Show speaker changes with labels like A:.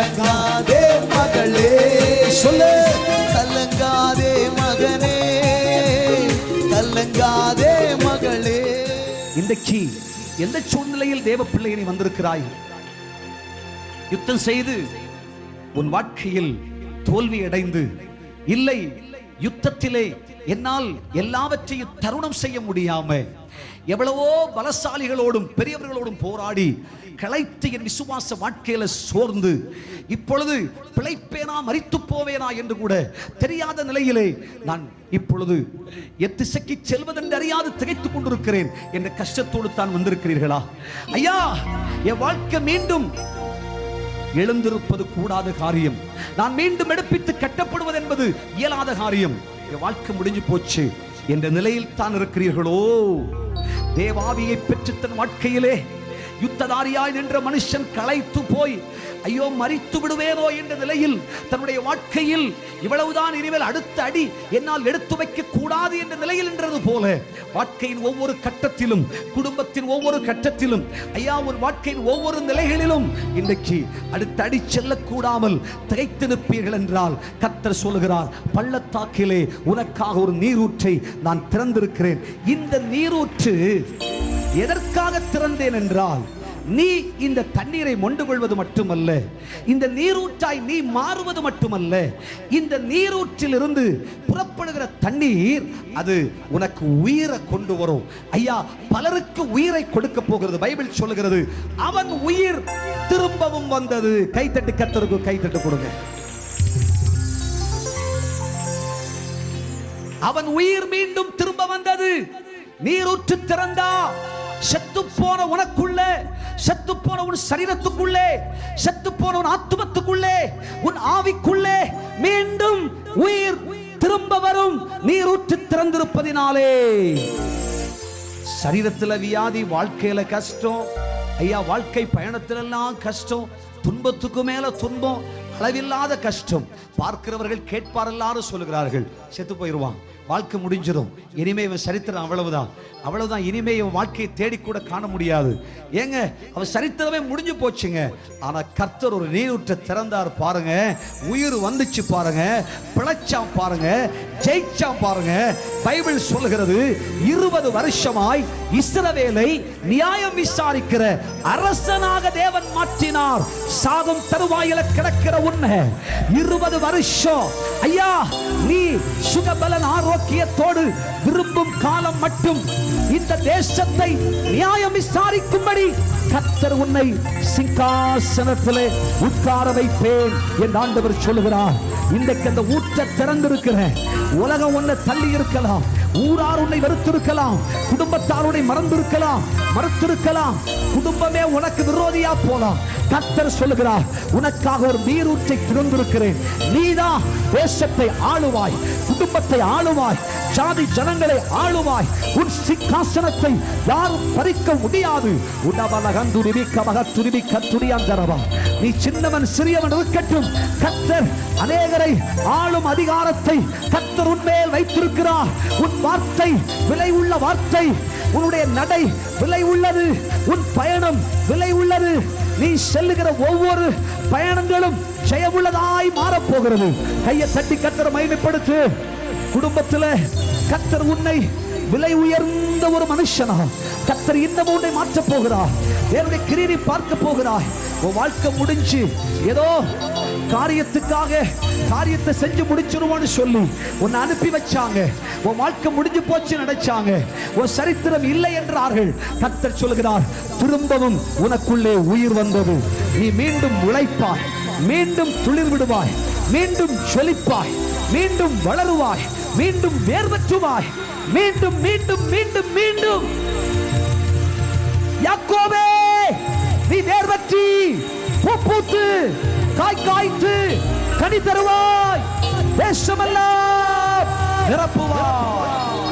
A: கலங்காதே மகளே,
B: சொல்லு.
A: கலங்காதே மகனே, கலங்காதே மகளே.
B: இன்றைக்கு எந்த சூழ்நிலையில் தேவ பிள்ளையை நீ வந்திருக்கிறாய்? யுத்தம் செய்து உன் வாழ்க்கையில் தோல்வி அடைந்து, இல்லை யுத்தத்திலே என்னால் எல்லாவற்றையும் தருணம் செய்ய முடியாம எவ்வளவோ பலசாலிகளோடும் பெரியவர்களோடும் போராடி களைத்து என் விசுவாச வாழ்க்கையில சோர்ந்து இப்பொழுது பிழைப்பேனா மரித்து போவேனா என்று கூட தெரியாத நிலையிலே நான் இப்பொழுது எத்திசைக்கு செல்வதென்று அறியாது திகைத்துக் கொண்டிருக்கிறேன் என்ற கஷ்டத்தோடு தான் வந்திருக்கிறீர்களா? ஐயா, என் வாழ்க்கை மீண்டும் எழுந்திருப்பது கூடாத காரியம். நான் மீண்டும் எடுப்பித்து கட்டப்படுவது என்பது இயலாத காரியம். என் வாழ்க்கை முடிஞ்சு போச்சு என்ற நிலையில் தான் இருக்கிறீர்களோ? தேவாவியை பெற்று தன் வாழ்க்கையிலே யுத்ததாரியாய் நின்ற மனுஷன் களைத்து போய் ஐயோ மரித்து விடுவேனோ என்ற நிலையில் தன்னுடைய வாழ்க்கையில் இவ்வளவுதான், இனிமேல் அடுத்த அடி என்னால் எடுத்து வைக்க கூடாது என்ற நிலையில் என்றது போல வாழ்க்கையின் ஒவ்வொரு கட்டத்திலும், குடும்பத்தின் ஒவ்வொரு கட்டத்திலும், ஐயா உன் வாழ்க்கையின் ஒவ்வொரு நிலைகளிலும் இன்றைக்கு அடுத்த அடி செல்லக்கூடாமல் திகைத்து நிற்பீர்கள் என்றால் கர்த்தர் சொல்கிறார், பள்ளத்தாக்கிலே உனக்காக ஒரு நீரூற்றை நான் திறந்திருக்கிறேன். இந்த நீரூற்று எதற்காக திறந்தேன் என்றால், நீ இந்த தண்ணீரை மொண்டு கொள்வது மட்டுமல்ல, இந்த நீரூற்றாய் நீ மாறுவது மட்டுமல்ல, இந்த நீரூற்றிலிருந்து புறப்படுகிற தண்ணீர் அது உனக்கு உயிரை கொண்டு வரும். ஐயா, பலருக்கு உயிரை கொடுக்க போகிறது. பைபிள் சொல்லுகிறது, அவன் உயிர் திரும்பவும் வந்தது. கைத்தட்டு கர்த்தருக்கு கைத்தட்டு கொடுங்க. அவன் உயிர் மீண்டும் திரும்ப வந்தது. நீரூற்று திறந்தா செத்து போன உனக்குள்ள, செத்து போன உன் சரீரத்துக்குள்ளே, செத்து போன உன் ஆத்துமத்துக்குள்ளே, உன் ஆவிக்குள்ளே மீண்டும் உயிர் திரும்ப வரும். நீரூற்று திறந்திருப்பதினாலே. சரீரத்தில் வியாதி, வாழ்க்கையில கஷ்டம், ஐயா வாழ்க்கை பயணத்திலெல்லாம் கஷ்டம், துன்பத்துக்கு மேல துன்பம், அளவில்லாத கஷ்டம். பார்க்கிறவர்கள் கேட்பார் எல்லாரும் சொல்லுகிறார்கள், செத்து போயிடுவான், வாழ்க்கை முடிஞ்சிடும், இனிமே இவன் சரித்திரம் அவ்வளவுதான், அவ்வளவுதான், இனிமே இவன் வாழ்க்கையை தேடி கூட காண முடியாது. ஏங்க, அவன் சரித்திரமே முடிஞ்சு போச்சுங்க. ஆனா கர்த்தர் ஒரு நீரூற்றை திறந்தார் பாருங்க, உயிர் வந்துச்சு பாருங்க, பிழைச்சான் பாருங்க, ஜெயிச்சான் பாருங்க. பைபிள் சொல்லுகிறது, 20 வருஷமாய் இஸ்ரவேலை நியாயம் விசாரிக்கிற அரசனாக தேவன் மாற்றினார். சாகும் தருவாயில கிடக்கிற உன்னை 20 வருஷம், ஐயா நீ சுகபலன் ஆரோக்கியத்தோடு விரும்பும் காலம் மட்டும் இந்த தேசத்தை நியாயம் விசாரிக்கும்படி கர்த்தர் உன்னை சிங்காசனத்திலே உட்கார வைப்பேன் என்று ஆண்டவர் சொல்லுகிறார். இன்றைக்கு அந்த ஊற்றை திறந்திருக்கிற உலகம் உன்னை தள்ளி இருக்கலாம், ஊரார் உன்னை வெறுத்திருக்கலாம், குடும்பத்தார் உன்னை மறந்திருக்கலாம், குடும்பமே உனக்கு விரோதியா போலாம். கர்த்தர் சொல்லுகிறார், உனக்காக ஒரு நீரூற்றை திறந்திருக்கிறேன். நீதான் தேசத்தை ஆளுவாய், குடும்பத்தை ஆளுவாய், ஜாதி ஜனங்களை ஆளுவாய். உன் சிங்காசனத்தை யாரும் பறிக்க முடியாது. நீ சின்னவன் சிறியவன் இருக்கட்டும், கர்த்தர் அநேகரை ஆளும் அதிகாரத்தை கர்த்தர் உன்மேல் வைத்திருக்கிறார். உன் வார்த்தை விலை உள்ள வார்த்தை, உன்னுடைய நடை விலை உள்ளது, உன் பயணம் விலை உள்ளது. நீ செல்லுகிற ஒவ்வொரு பயணங்களும் ஜெயமுள்ளதாய் மாறப்போகிறது. கையை தட்டி கர்த்தரை மகிமைப்படுத்து. குடும்பத்தில் கர்த்தர் உன்னை விலை உயர்ந்த ஒரு மனுஷனா கர்த்தர் இன்னும் உன்னை மாற்ற போகிறார். தேவனுடைய கிரியை பார்க்க போகிறாய். உன் வாழ்க்கை முடிஞ்சு ஏதோ காரியத்தை செஞ்சு முடிச்சிருவோன்னு சொல்லி உன்னை அனுப்பி வச்சாங்க. உன் வாழ்க்கை முடிஞ்சு போச்சு நினைச்சாங்க, உன் சரித்திரம் இல்லை என்றார்கள். கர்த்தர் சொல்கிறார், திரும்பவும் உனக்குள்ளே உயிர் வந்தது. நீ மீண்டும் உழைப்பாய், மீண்டும் துளிர் விடுவாய், மீண்டும் ஜொலிப்பாய், மீண்டும் வளருவாய், மீண்டும் வேர்வற்றுவாய், மீண்டும் மீண்டும் மீண்டும் மீண்டும். யாக்கோபே, நீ வேர்வற்றி பூத்து காய் காய்த்து கனி தருவாய், தேசமெல்லாம் நிரப்புவாய்.